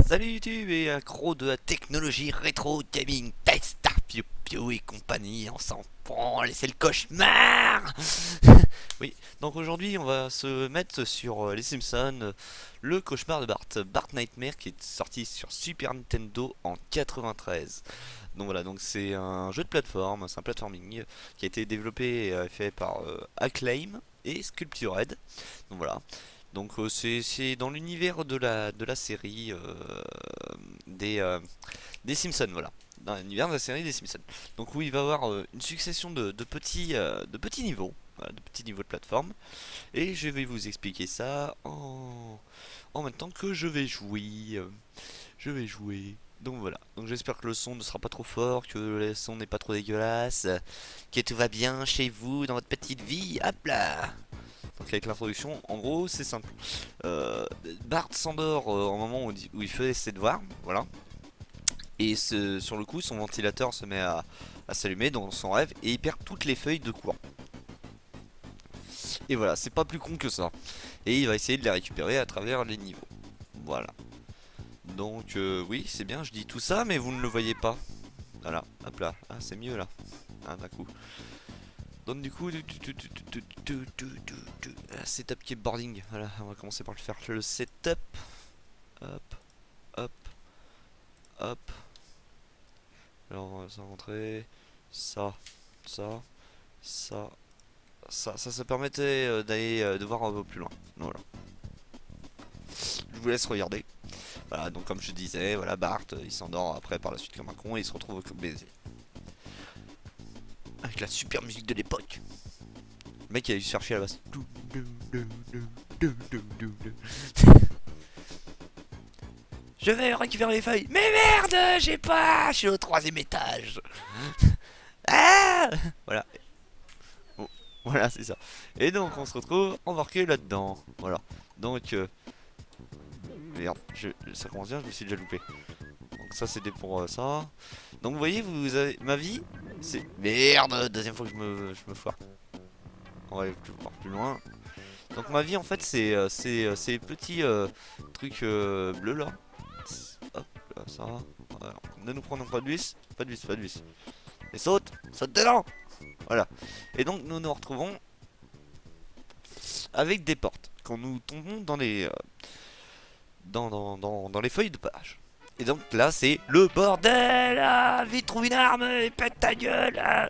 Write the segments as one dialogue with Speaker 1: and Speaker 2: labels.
Speaker 1: Salut YouTube et accro de la technologie rétro gaming, Star Piu Piu et compagnie, on s'en prend, c'est le cauchemar. Oui, donc aujourd'hui on va se mettre sur les Simpsons, le cauchemar de Bart Nightmare qui est sorti sur Super Nintendo en 93. Donc voilà, donc c'est un jeu de plateforme, c'est un platforming qui a été développé et fait par Acclaim et Sculptured. Donc voilà. Donc c'est dans l'univers de la série des Simpsons, voilà. Dans l'univers de la série des Simpsons. Donc où il va y avoir une succession de petits niveaux, voilà, de petits niveaux de plateforme. Et je vais vous expliquer ça en même temps que je vais jouer. Je vais jouer. Donc voilà. Donc j'espère que le son ne sera pas trop fort, que le son n'est pas trop dégueulasse, que tout va bien chez vous dans votre petite vie. Hop là. Donc avec l'introduction, en gros, c'est simple. Euh, Bart s'endort au moment où il fait ses devoirs, voilà. Et sur le coup, son ventilateur se met à s'allumer dans son rêve et il perd toutes les feuilles de courant. Et voilà, c'est pas plus con que ça. Et il va essayer de les récupérer à travers les niveaux. Voilà. Donc oui, c'est bien, je dis tout ça, mais vous ne le voyez pas. Voilà, hop là. Ah, c'est mieux là. Ah, d'un coup. Donc du coup, setup keyboarding. Voilà, on va commencer par le faire. Le setup. Hop, hop, hop. Alors on va rentrer. Ça, ça, ça, ça permettait d'aller de voir un peu plus loin. Voilà. Je vous laisse regarder. Voilà, donc comme je disais, voilà, Bart, il s'endort après par la suite comme un con et il se retrouve comme baiser. Avec la super musique de l'époque. Le mec il a dû se faire chier à la basse. Je vais récupérer les feuilles. Mais merde, j'ai pas. Je suis au troisième étage. Ah, voilà. Bon, voilà, c'est ça. Et donc on se retrouve embarqué là-dedans. Voilà. Donc merde, ça commence bien, je me suis déjà loupé. Donc ça c'était pour ça. Donc vous voyez, vous avez ma vie, c'est merde. Deuxième fois que je me foire. On va aller voir plus loin. Donc ma vie en fait c'est ces petits trucs bleus là. Hop, là, ça. Alors, ne nous prenons pas de vis. Pas de vis, pas de vis. Et saute, saute dedans. Voilà. Et donc nous nous retrouvons avec des portes. Quand nous tombons dans les dans les feuilles de page. Et donc là c'est le bordel. Ah, vite trouve une arme et pète ta gueule. Ah.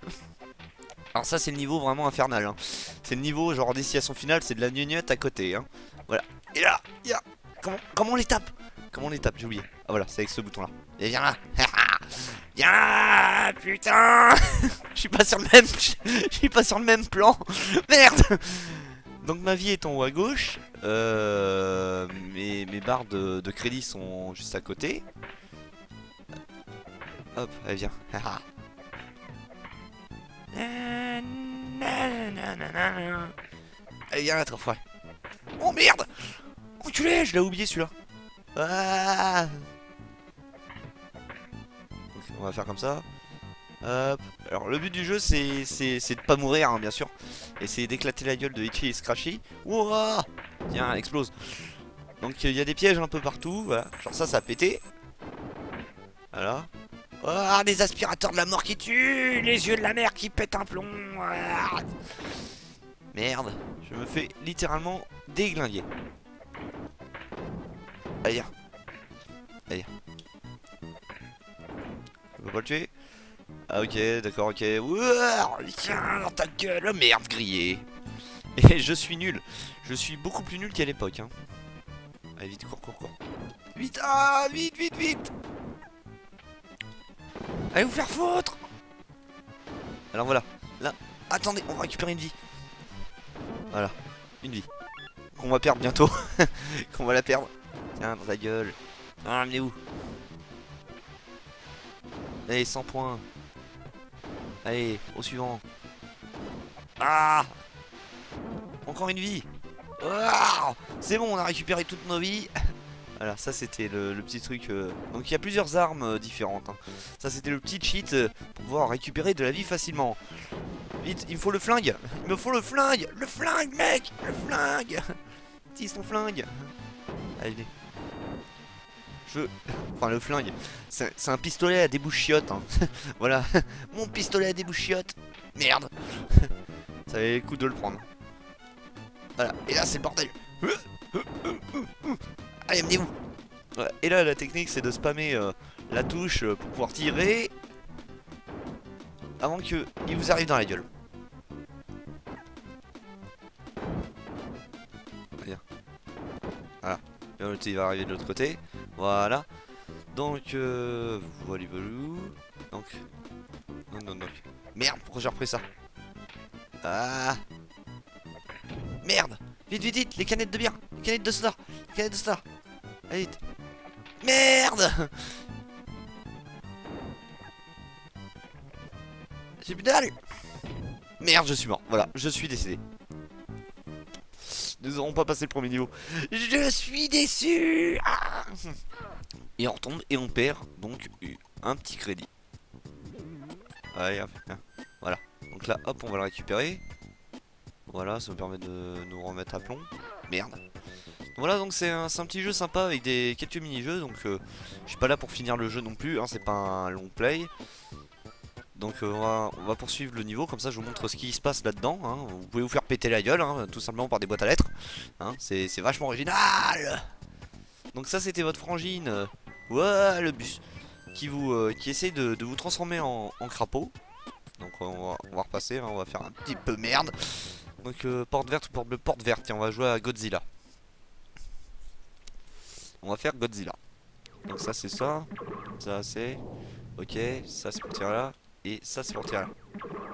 Speaker 1: Alors ça c'est le niveau vraiment infernal, hein. C'est le niveau genre d'initiation finale, c'est de la gnognotte à côté, hein. Voilà. Et là, comment on les tape? Comment on les tape? J'ai oublié. Ah voilà, c'est avec ce bouton là. Et viens là. Viens là, putain. Je suis pas sur le même je suis pas sur le même plan. Merde. Donc ma vie est en haut à gauche. Mes barres de crédit sont juste à côté. Hop, allez viens. Allez viens là, trop fort. Oh merde. Enculé, je l'ai oublié celui-là. Ah. Okay, on va faire comme ça. Hop. Alors le but du jeu c'est de pas mourir, hein, bien sûr. Essayer d'éclater la gueule de Itchy et Scratchy. Wouah. Tiens, explose. Donc il y a des pièges un peu partout, voilà. Genre ça a pété. Voilà. Oh, des aspirateurs de la mort qui tuent. Les yeux de la mer qui pètent un plomb. Ah. Merde, je me fais littéralement déglinguer. Allez, viens. Allez. Je peux pas le tuer. Ah ok, d'accord, ok. Ouah, tiens, dans ta gueule. Oh, merde, grillé. Et je suis nul. Je suis beaucoup plus nul qu'à l'époque, hein. Allez, vite, cours, cours, cours. Vite, ah, vite, vite, vite. Allez vous faire foutre. Alors voilà. Là, attendez, on va récupérer une vie. Voilà, une vie. Qu'on va perdre bientôt. Qu'on va la perdre. Tiens, dans ta gueule. Ah, mais où? Allez, 100 points. Allez, au suivant. Ah. Encore une vie. Ah, c'est bon, on a récupéré toutes nos vies. Voilà, ça c'était le petit truc. Donc il y a plusieurs armes différentes, hein. Ça c'était le petit cheat pour pouvoir récupérer de la vie facilement. Vite, il me faut le flingue. Il me faut le flingue. Le flingue, mec. Le flingue. Utilise ton flingue. Allez, venez. je... Enfin le flingue, c'est un pistolet à débouchiottes hein. Voilà, mon pistolet à débouchiottes. Merde. Ça valait le coup de le prendre. Voilà, et là c'est le bordel. Allez, amenez-vous. Ouais. Et là la technique c'est de spammer la touche pour pouvoir tirer avant qu'il vous arrive dans la gueule. Voilà. Et l'autre il va arriver de l'autre côté. Voilà. Donc voilà. Donc. Donc. Merde, pourquoi j'ai repris ça? Ah. Merde. Vite, vite, vite, les canettes de bière. Les canettes de soda. Les canettes de soda. Allez vite. Merde. J'ai plus d'aller. Merde, je suis mort. Voilà, je suis décédé. Nous n'aurons pas passé le premier niveau. Je suis déçu. Ah. Et on retombe et on perd donc un petit crédit. Allez, hop, voilà. Donc là, hop, on va le récupérer. Voilà, ça me permet de nous remettre à plomb. Merde. Voilà, donc c'est un petit jeu sympa avec quelques mini-jeux. Donc je suis pas là pour finir le jeu non plus, hein, c'est pas un long play. Donc on va poursuivre le niveau, comme ça je vous montre ce qui se passe là-dedans. Hein. Vous pouvez vous faire péter la gueule, hein, tout simplement par des boîtes à lettres. Hein. C'est vachement original. Donc ça c'était votre frangine. Ouais, le bus. Qui essaie de vous transformer en crapaud. Donc on va repasser, hein, on va faire un petit peu merde. Donc porte verte ou porte bleue, porte verte. Tiens, on va jouer à Godzilla. On va faire Godzilla. Donc ça c'est ça. Ça c'est... Ok, ça c'est pour tirer là. Et ça c'est pour tirer là.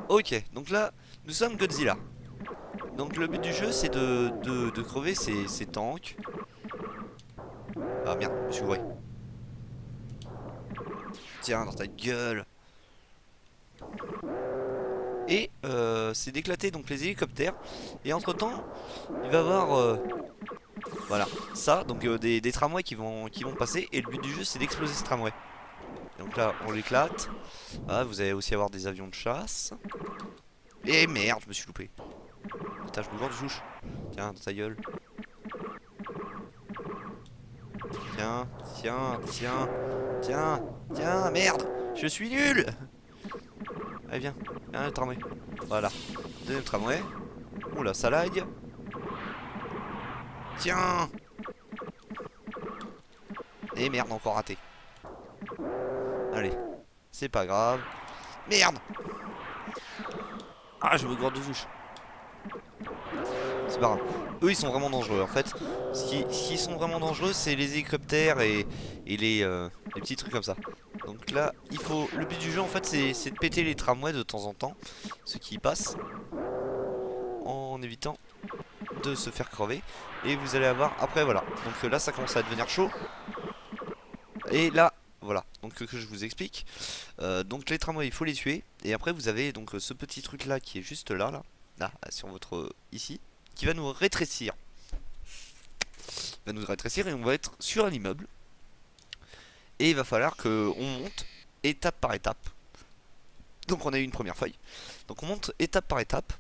Speaker 1: Ok, donc là, nous sommes Godzilla. Donc le but du jeu c'est de crever ces tanks. Ah merde, je suis ouvré. Tiens, dans ta gueule. Et c'est d'éclater donc les hélicoptères. Et entre temps, il va y avoir voilà, ça, donc des tramways qui vont passer. Et le but du jeu c'est d'exploser ce tramway. Donc là on l'éclate. Ah, vous allez aussi avoir des avions de chasse. Et merde, je me suis loupé. Putain, je me gorge de chouche. Tiens, dans ta gueule. Tiens, tiens, tiens, tiens, tiens, merde, je suis nul. Allez, viens, viens le tramway. Voilà, deuxième tramway. Oula, ça lag. Tiens. Et merde, encore raté. Allez, c'est pas grave. Merde. Ah, je me gorge de chouche. C'est pas grave. Eux ils sont vraiment dangereux en fait. Ce qui sont vraiment dangereux c'est les hélicoptères et les petits trucs comme ça. Donc là il faut... Le but du jeu en fait c'est de péter les tramways de temps en temps. Ce qui passe. En évitant de se faire crever. Et vous allez avoir... Après voilà. Donc là ça commence à devenir chaud. Et là voilà. Donc que je vous explique. Donc les tramways il faut les tuer. Et après vous avez donc ce petit truc là qui est juste là. Là sur votre... ici. Qui va nous rétrécir. Il va nous rétrécir et on va être sur un immeuble. Et il va falloir qu'on monte étape par étape. Donc on a eu une première feuille. Donc on monte étape par étape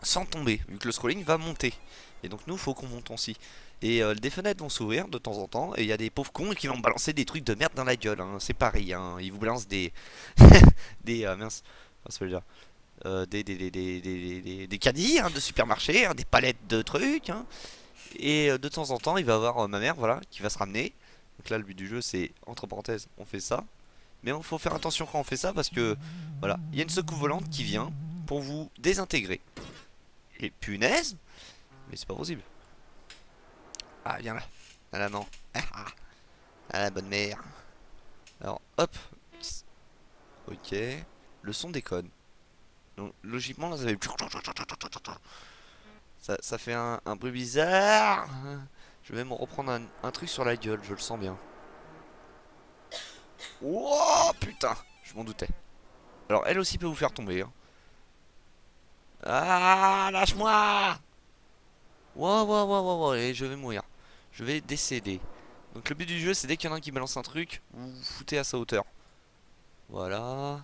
Speaker 1: sans tomber, vu que le scrolling va monter. Et donc nous, il faut qu'on monte aussi. Et des fenêtres vont s'ouvrir de temps en temps. Et il y a des pauvres cons qui vont me balancer des trucs de merde dans la gueule. Hein. C'est pareil, hein. Ils vous balancent des... des... mince. Enfin, ça veut dire... des caddies hein, de supermarché, hein, des palettes de trucs. Hein. Et de temps en temps, il va y avoir ma mère voilà, qui va se ramener. Donc là, le but du jeu, c'est, entre parenthèses, on fait ça. Mais il faut faire attention quand on fait ça parce que, voilà, il y a une secousse volante qui vient pour vous désintégrer. Et punaise, mais c'est pas possible. Ah, viens là. Ah là, non. Ah la bonne mère. Alors, hop. Ok. Le son déconne. Donc, logiquement, là, ça fait... Ça fait un bruit bizarre. Je vais me reprendre un truc sur la gueule, je le sens bien. Oh putain, je m'en doutais. Alors elle aussi peut vous faire tomber. Hein. Ah, lâche-moi. Wow, et je vais mourir. Je vais décéder. Donc le but du jeu c'est dès qu'il y en a un qui balance un truc, vous vous foutez à sa hauteur. Voilà.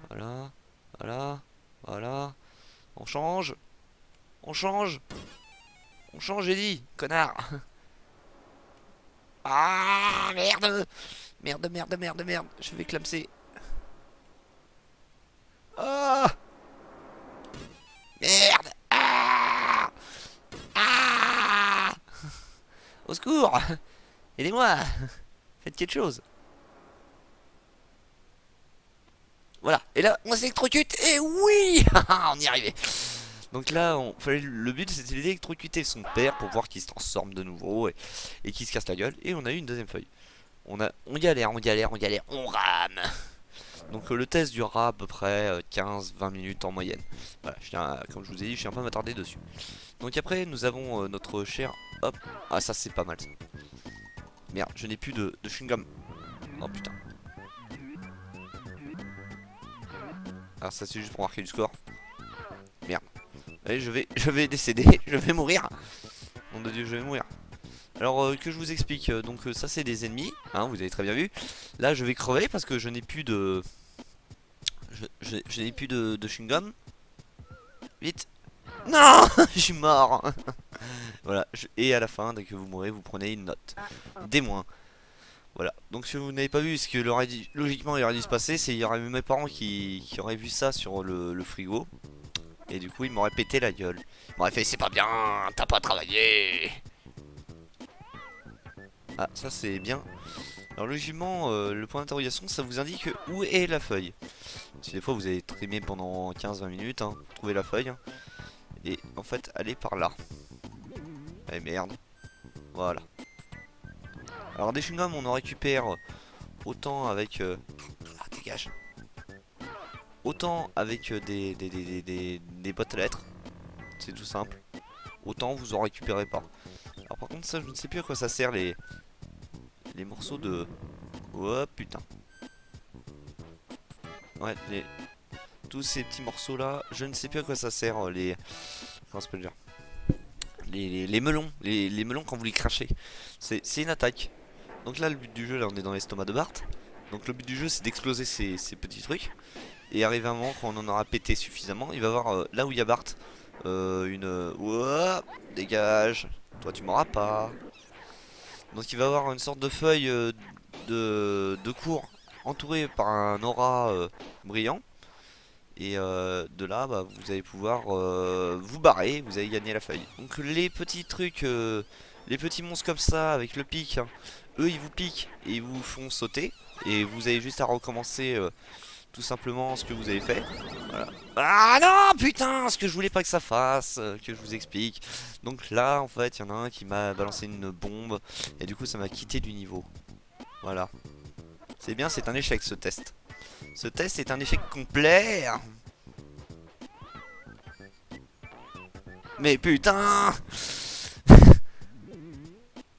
Speaker 1: Voilà. Voilà. Voilà. On change. On change. On change, j'ai dit, connard. Ah, merde. Merde, merde, merde, merde. Je vais clamser. Ah, merde. Ah, ah. Au secours. Aidez-moi. Faites quelque chose. Voilà. Et là, on s'électrocute. Et oui. On y est arrivé. Donc là, le but c'était d'électrocuter son père pour voir qu'il se transforme de nouveau et qu'il se casse la gueule. Et on a eu une deuxième feuille. On galère, on galère, on galère, on rame. Donc le test durera à peu près 15-20 minutes en moyenne. Voilà, comme je vous ai dit, je suis un peu m'attarder dessus. Donc après, nous avons notre cher... Hop. Ah, ça c'est pas mal ça. Merde, je n'ai plus de chewing-gum. Oh putain. Alors ça c'est juste pour marquer du score. Merde. Allez, je vais décéder, je vais mourir. Mon de Dieu, je vais mourir. Alors que je vous explique, donc ça c'est des ennemis, hein, vous avez très bien vu. Là je vais crever parce que je n'ai plus de... Je n'ai plus de chewing-gum. Vite. Non. Je suis mort. Voilà, et à la fin, dès que vous mourrez, vous prenez une note. Des moins. Voilà, donc si vous n'avez pas vu ce que logiquement il aurait dû se passer, c'est qu'il y aurait mes parents qui auraient vu ça sur le frigo. Et du coup ils m'auraient pété la gueule. Ils m'auraient fait c'est pas bien, t'as pas travaillé. Ah, ça c'est bien. Alors logiquement, le point d'interrogation, ça vous indique où est la feuille. Si des fois vous avez trimé pendant 15-20 minutes, hein, pour trouver la feuille. Et en fait, elle est par là. Eh merde. Voilà. Alors des chewing-gums, on en récupère autant avec... Ah, dégage. Autant avec des boîtes à lettres. C'est tout simple. Autant vous en récupérez pas. Alors par contre, ça, je ne sais plus à quoi ça sert les morceaux de... Oh putain. Ouais, tous ces petits morceaux là, je ne sais plus à quoi ça sert les... Comment ça peut dire, les melons, les melons quand vous les crachez. C'est une attaque. Donc là le but du jeu, là on est dans l'estomac de Bart. Donc le but du jeu c'est d'exploser ces petits trucs. Et arrivé un moment quand on en aura pété suffisamment, il va voir là où il y a Bart une... Oh, dégage. Toi tu m'auras pas. Donc il va avoir une sorte de feuille de cours entourée par un aura brillant. Et de là, bah, vous allez pouvoir vous barrer, vous allez gagner la feuille. Donc les petits trucs, les petits monstres comme ça, avec le pic, hein, eux ils vous piquent et ils vous font sauter. Et vous avez juste à recommencer tout simplement ce que vous avez fait. Voilà. Ah non, putain, ce que je voulais pas que ça fasse, que je vous explique. Donc là, en fait, il y en a un qui m'a balancé une bombe. Et du coup, ça m'a quitté du niveau. Voilà. C'est bien, c'est un échec ce test. Ce test est un échec complet. Mais putain.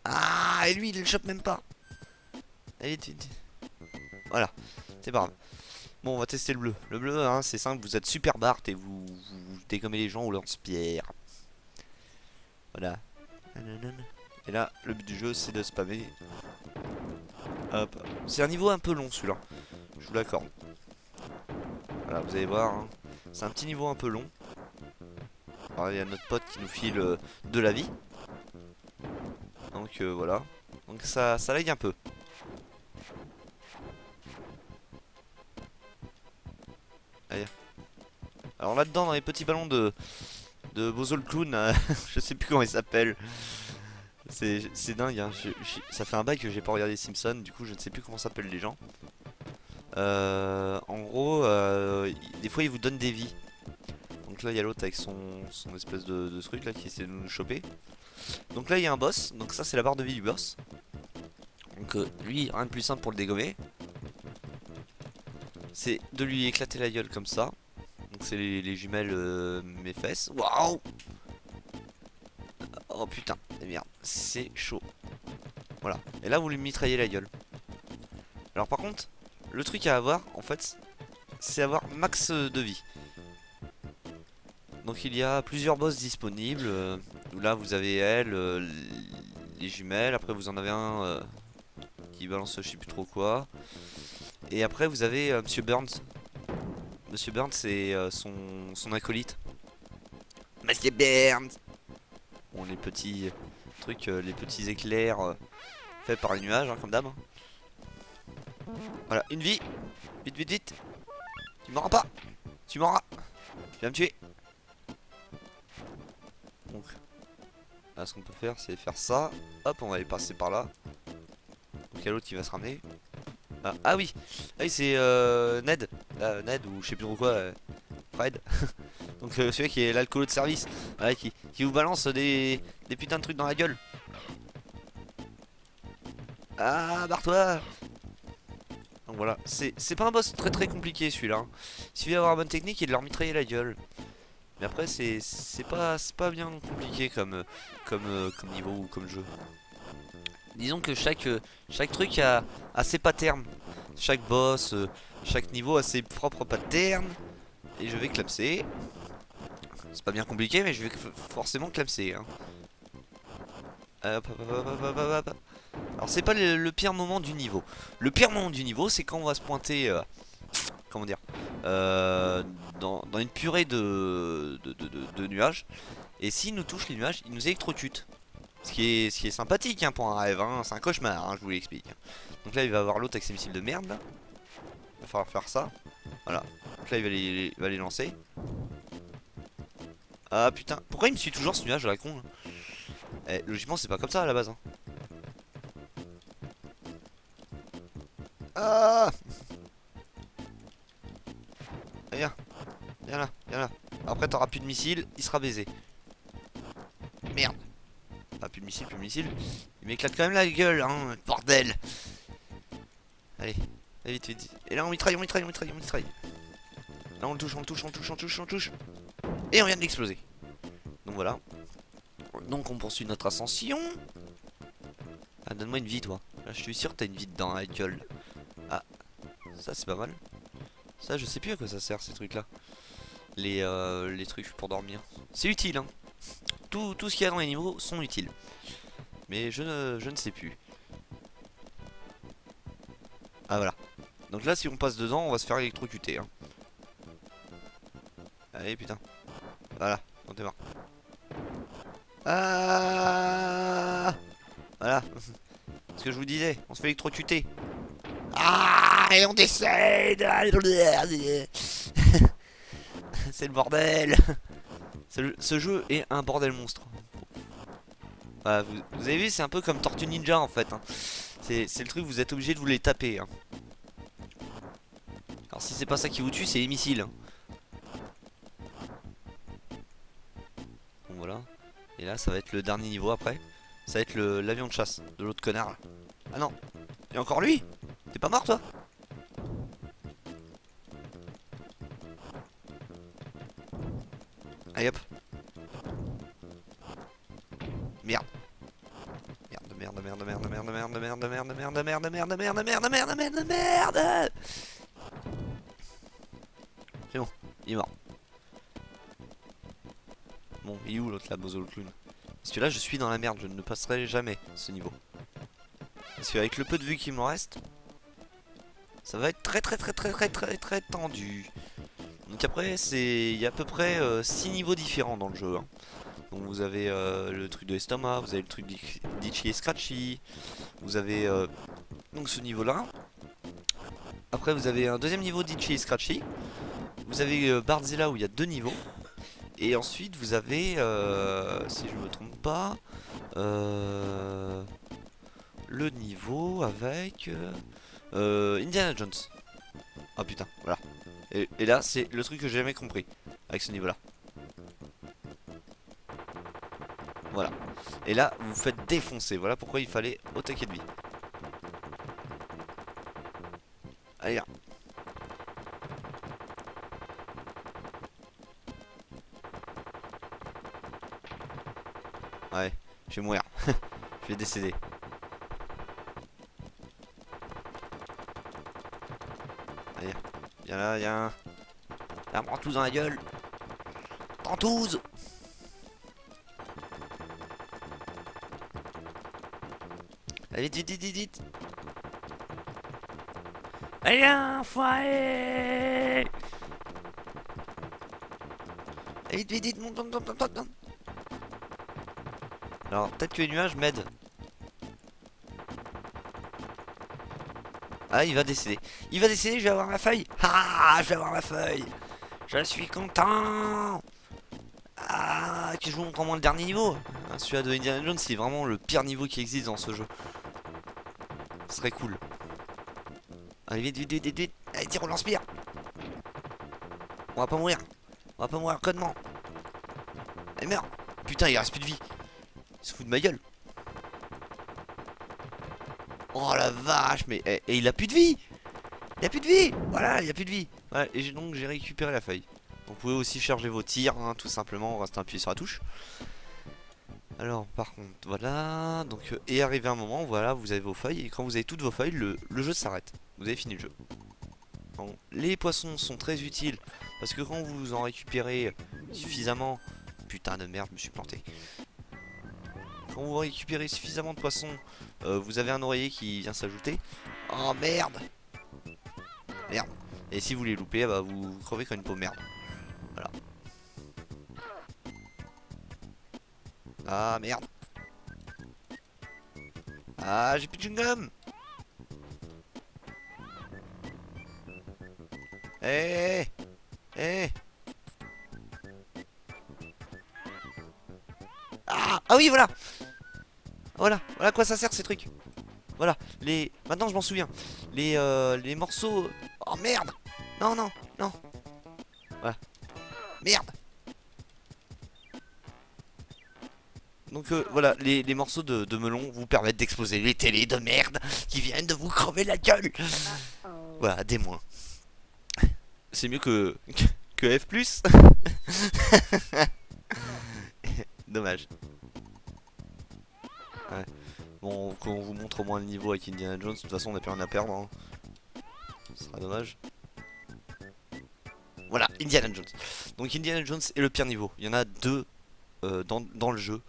Speaker 1: Ah, et lui il le chope même pas. Allez, voilà, c'est pas grave. Bon, on va tester le bleu. Le bleu, hein, c'est simple, vous êtes super Bart et vous dégommez les gens au lance-pierre. Voilà. Et là, le but du jeu c'est de spammer. Hop. C'est un niveau un peu long celui-là, je vous l'accorde. Voilà, vous allez voir, hein. C'est un petit niveau un peu long. Alors il y a notre pote qui nous file de la vie. Donc voilà. Donc ça lag un peu. Allez. Alors là-dedans, dans les petits ballons de Bozo le clown, je sais plus comment il s'appelle. C'est dingue, hein. Ça fait un bail que j'ai pas regardé Simpson, du coup je ne sais plus comment s'appellent les gens. En gros, des fois ils vous donnent des vies. Donc là il y a l'autre avec son espèce de truc là qui essaie de nous choper. Donc là il y a un boss, donc ça c'est la barre de vie du boss. Donc lui, rien de plus simple pour le dégommer. C'est de lui éclater la gueule comme ça. Donc c'est les jumelles mes fesses. Waouh. Oh putain, et merde, c'est chaud. Voilà, et là vous lui mitraillez la gueule. Alors par contre, le truc à avoir en fait, c'est avoir max de vie. Donc il y a plusieurs boss disponibles. Où là vous avez elle, les jumelles. Après vous en avez un qui balance je sais plus trop quoi. Et après vous avez Monsieur Burns. Monsieur Burns c'est son acolyte. Monsieur Burns. Bon les petits trucs, les petits éclairs fait par les nuages, hein, comme d'hab. Voilà, une vie. Vite, vite, vite. Tu m'auras pas. Tu m'auras. Tu vas me tuer. Donc, là, ce qu'on peut faire, c'est faire ça. Hop, on va aller passer par là. Donc, il y a l'autre qui va se ramener. Ah oui. Ah oui, c'est Ned. Ned, ou je sais plus trop quoi. Fred. Donc, celui qui est l'alcoolo de service. Ouais, qui vous balance des putains de trucs dans la gueule. Ah, barre-toi. Donc voilà, c'est pas un boss très très compliqué celui-là, hein. Il suffit d'avoir la bonne technique et de leur mitrailler la gueule. Mais après c'est pas bien compliqué comme niveau ou comme jeu. Disons que chaque truc a ses patterns. Chaque boss, chaque niveau a ses propres patterns. Et je vais clamser. C'est pas bien compliqué mais je vais forcément clamser, hein. Hop, hop, hop, hop, hop, hop, hop. Alors c'est pas le pire moment du niveau. Le pire moment du niveau c'est quand on va se pointer comment dire dans une purée de nuages. Et s'ils nous touchent les nuages, ils nous électrocutent. Ce qui est sympathique, hein, pour un rêve, hein. C'est un cauchemar, hein, je vous l'explique. Donc là il va avoir l'autre avec ses missiles de merde là. Il va falloir faire ça. Voilà. Donc là il va les lancer. Ah putain, pourquoi il me suit toujours ce nuage à la con là? Logiquement c'est pas comme ça à la base, hein. Ah, viens, viens là, viens là. Après t'auras plus de missiles, il sera baisé. Merde. Ah, plus de missiles, plus de missiles. Il m'éclate quand même la gueule, hein, bordel. Allez, allez vite, vite. Et là on mitraille, on mitraille, on mitraille, on mitraille. Là on le touche, on le touche, on le touche, on le touche, on le touche. Et on vient de l'exploser. Donc voilà. Donc on poursuit notre ascension. Ah, donne-moi une vie toi. Là je suis sûr que t'as une vie dedans, la gueule. Ah, ça c'est pas mal. Ça je sais plus à quoi ça sert ces trucs là. Les trucs pour dormir. C'est utile, hein. Tout ce qu'il y a dans les niveaux sont utiles. Mais je ne sais plus. Ah voilà. Donc là si on passe dedans on va se faire électrocuter, hein. Allez putain. Voilà, on est mort. Ah, voilà. Ce que je vous disais, on se fait électrocuter. Ah, et on décède. C'est le bordel. Ce jeu est un bordel monstre. Voilà, vous avez vu, c'est un peu comme Tortue Ninja en fait, hein. C'est le truc, vous êtes obligé de vous les taper, hein. Alors si c'est pas ça qui vous tue, c'est les missiles, hein. Bon voilà. Et là ça va être le dernier niveau après. Ça va être l'avion de chasse de l'autre connard. Ah non. Et encore lui. T'es pas mort toi? Allez hop. Merde. Merde, merde, merde, merde, merde, merde, merde, merde, merde, merde, merde, merde, merde, merde, merde, merde, merde. C'est bon, il est mort. Bon, il est où l'autre là, Bozo le clown? Parce que là je suis dans la merde, je ne passerai jamais ce niveau. Parce qu'avec le peu de vue qu'il me reste, ça va être très très très très très très très tendu. Donc après il y a à peu près 6 niveaux différents dans le jeu, hein. Donc vous avez le truc de l'estomac, vous avez le truc d'Itchy et Scratchy, vous avez donc ce niveau là. Après vous avez un deuxième niveau d'Itchy et Scratchy. Vous avez Bardzilla où il y a 2 niveaux. Et ensuite vous avez, si je me trompe pas, le niveau avec Indiana Jones. Ah putain, voilà. Et là c'est le truc que j'ai jamais compris avec ce niveau là. Voilà. Et là vous vous faites défoncer. Voilà pourquoi il fallait au taquet de vie. Allez là. Ouais, je vais mourir. Je vais décéder. Allez, viens là, viens. Là, prends-tous dans la gueule. Prends-tous. Allez, vite, vite, vite, vite. Allez, enfoiré. Allez, vite, vite, vite, monte, monte, monte, monte, monte. Alors, peut-être que les nuages m'aident. Ah, il va décéder. Il va décéder, je vais avoir ma feuille. Ah, je vais avoir ma feuille. Je suis content. Ah, que je vous montre au moins le dernier niveau. Ah, celui-là de Indiana Jones, c'est vraiment le pire niveau qui existe dans ce jeu. Ce serait cool. Allez, vite, vite, vite, vite, vite. Allez, tire, on lance-pierre. On va pas mourir. On va pas mourir connement. Allez, meurs. Putain, il reste plus de vie. Il se fout de ma gueule. Oh la vache, mais et il a plus de vie. Il a plus de vie. Voilà, il a plus de vie. Voilà, et donc j'ai récupéré la feuille. Vous pouvez aussi charger vos tirs, hein, tout simplement, en restant appuyé sur la touche. Alors par contre, voilà. Donc et arrivé un moment, voilà, vous avez vos feuilles. Et quand vous avez toutes vos feuilles, le jeu s'arrête. Vous avez fini le jeu. Bon, les poissons sont très utiles. Parce que quand vous en récupérez suffisamment... Putain de merde, je me suis planté. Quand vous récupérez suffisamment de poissons, vous avez un oreiller qui vient s'ajouter. Oh merde. Merde. Et si vous les loupez, bah, vous crevez comme une pauvre merde. Voilà. Ah merde. Ah, j'ai plus de chewing-gum. Eh, eh. Ah oui, voilà. Voilà à quoi ça sert ces trucs. Voilà, maintenant je m'en souviens. Les morceaux... Oh merde. Non, non, non. Voilà. Merde. Donc voilà, les morceaux de melon vous permettent d'exploser les télés de merde qui viennent de vous crever la gueule. Voilà, des moins. C'est mieux que F+. Dommage. Ouais. Bon, qu'on vous montre au moins le niveau avec Indiana Jones, de toute façon on n'a plus rien à perdre. Hein. Ce sera dommage. Voilà, Indiana Jones. Donc Indiana Jones est le pire niveau. Il y en a deux dans le jeu.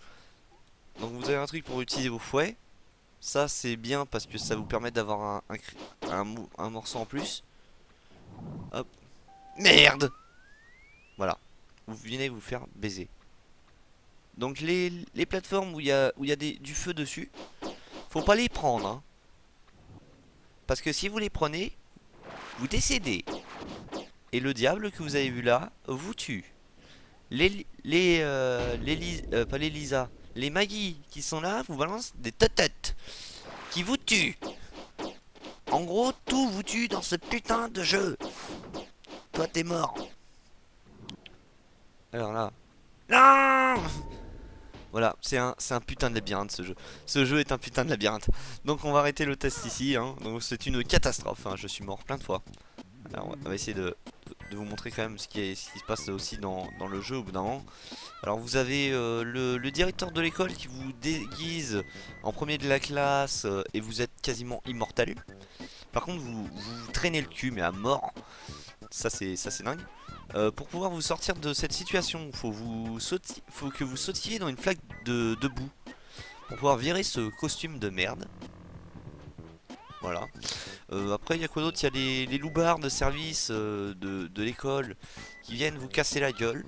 Speaker 1: Donc vous avez un truc pour utiliser vos fouets. Ça c'est bien parce que ça vous permet d'avoir un morceau en plus. Hop. Merde. Voilà. Vous venez vous faire baiser. Donc les plateformes où il y a du feu dessus, faut pas les prendre. Hein. Parce que si vous les prenez, vous décédez. Et le diable que vous avez vu là, vous tue. Pas les Lisa, les Maggie qui sont là, vous balancent des têtes qui vous tuent. En gros, tout vous tue dans ce putain de jeu. Toi, t'es mort. Alors là... Non. Voilà, c'est un putain de labyrinthe ce jeu. Ce jeu est un putain de labyrinthe. Donc on va arrêter le test ici. Hein. Donc c'est une catastrophe. Hein. Je suis mort plein de fois. Alors on va essayer de vous montrer quand même ce qui se passe aussi dans le jeu au bout d'un moment. Alors vous avez le directeur de l'école qui vous déguise en premier de la classe et vous êtes quasiment immortel. Par contre vous traînez le cul mais à mort. Ça c'est dingue. Pour pouvoir vous sortir de cette situation, faut que vous sautiez dans une flaque de boue pour pouvoir virer ce costume de merde. Voilà. Après, il y a quoi d'autre? Il y a les loupards de service de l'école qui viennent vous casser la gueule.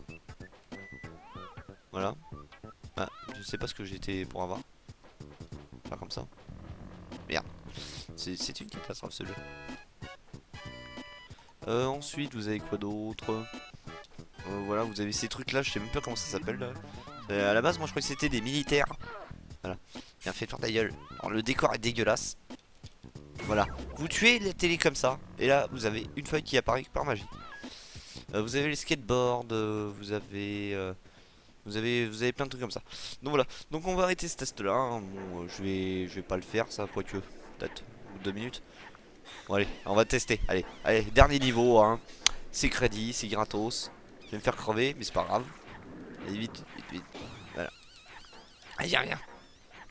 Speaker 1: Voilà. Ah, je sais pas ce que j'étais pour avoir. Pas comme ça. Merde. C'est une catastrophe ce jeu. Ensuite, vous avez quoi d'autre? Voilà, vous avez ces trucs là, je sais même pas comment ça s'appelle là. À la base, moi je crois que c'était des militaires. Voilà. Bien fait, faire ta gueule. Alors, le décor est dégueulasse. Voilà. Vous tuez la télé comme ça. Et là, vous avez une feuille qui apparaît par magie. Vous avez les skateboards. Vous avez plein de trucs comme ça. Donc voilà. Donc on va arrêter ce test là. Hein. Bon, je vais pas le faire, ça, quoique. Peut-être. 2 minutes. Bon, allez, on va tester. Allez, dernier niveau. Hein. C'est crédit, c'est gratos. Je vais me faire crever, mais c'est pas grave. Allez, vite, vite, vite. Voilà. Allez, y'a rien.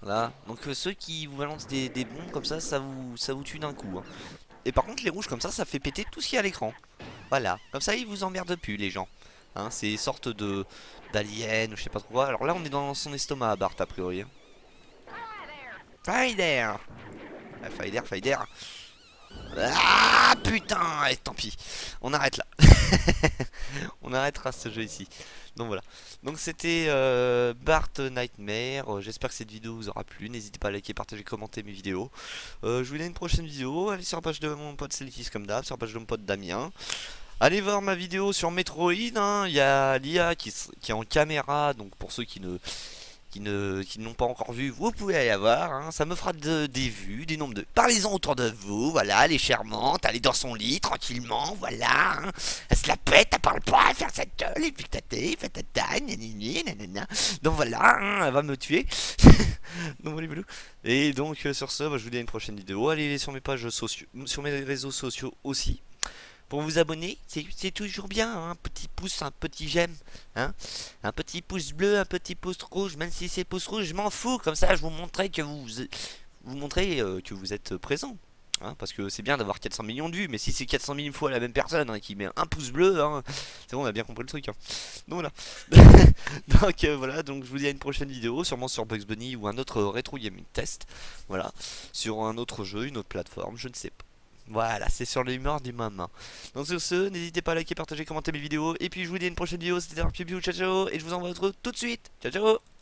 Speaker 1: Voilà. Donc ceux qui vous balancent des bombes comme ça vous tue d'un coup. Hein. Et par contre, les rouges comme ça fait péter tout ce qu'il y a à l'écran. Voilà. Comme ça, ils vous emmerdent plus, les gens. Hein, c'est une sorte d'alien ou je sais pas trop quoi. Alors là, on est dans son estomac à Bart, a priori. Hein. Fider. Fider. Ah putain, et tant pis. On arrête là. On arrêtera ce jeu ici. Donc voilà. Donc c'était Bart Nightmare. J'espère que cette vidéo vous aura plu. N'hésitez pas à liker, partager, commenter mes vidéos. Je vous dis à une prochaine vidéo. Allez sur la page de mon pote Selectis comme d'hab, sur la page de mon pote Damien. Allez voir ma vidéo sur Metroid. Hein. Il y a l'IA qui est en caméra. Donc pour ceux qui ne l'ont pas encore vu, vous pouvez aller la voir, hein. Ça me fera des vues, des nombres de... Parlez-en autour de vous, voilà, elle est charmante, elle est dans son lit, tranquillement, voilà, hein. Elle se la pète, elle parle pas, elle fait sa gueule, et puis fait ta taille, nanana. Donc voilà, hein, elle va me tuer. Donc voilà, voilà. Et donc sur ce, bah, je vous dis à une prochaine vidéo, allez sur mes pages sociaux, sur mes réseaux sociaux aussi. Pour vous abonner, c'est toujours bien, hein, un petit pouce, un petit j'aime, hein, un petit pouce bleu, un petit pouce rouge, même si c'est pouce rouge, je m'en fous, comme ça je vous montrerai que que vous êtes présent, hein, parce que c'est bien d'avoir 400 millions de vues, mais si c'est 400 000 fois la même personne, hein, qui met un pouce bleu, hein, c'est bon, on a bien compris le truc, hein. Donc voilà. Donc voilà, donc je vous dis à une prochaine vidéo, sûrement sur Bugs Bunny ou un autre rétro gaming test, voilà, sur un autre jeu, une autre plateforme, je ne sais pas. Voilà, c'est sur l'humeur du moment. Donc sur ce, n'hésitez pas à liker, partager, commenter mes vidéos. Et puis je vous dis à une prochaine vidéo, c'était un piou ciao ciao. Et je vous envoie tout de suite. Ciao ciao.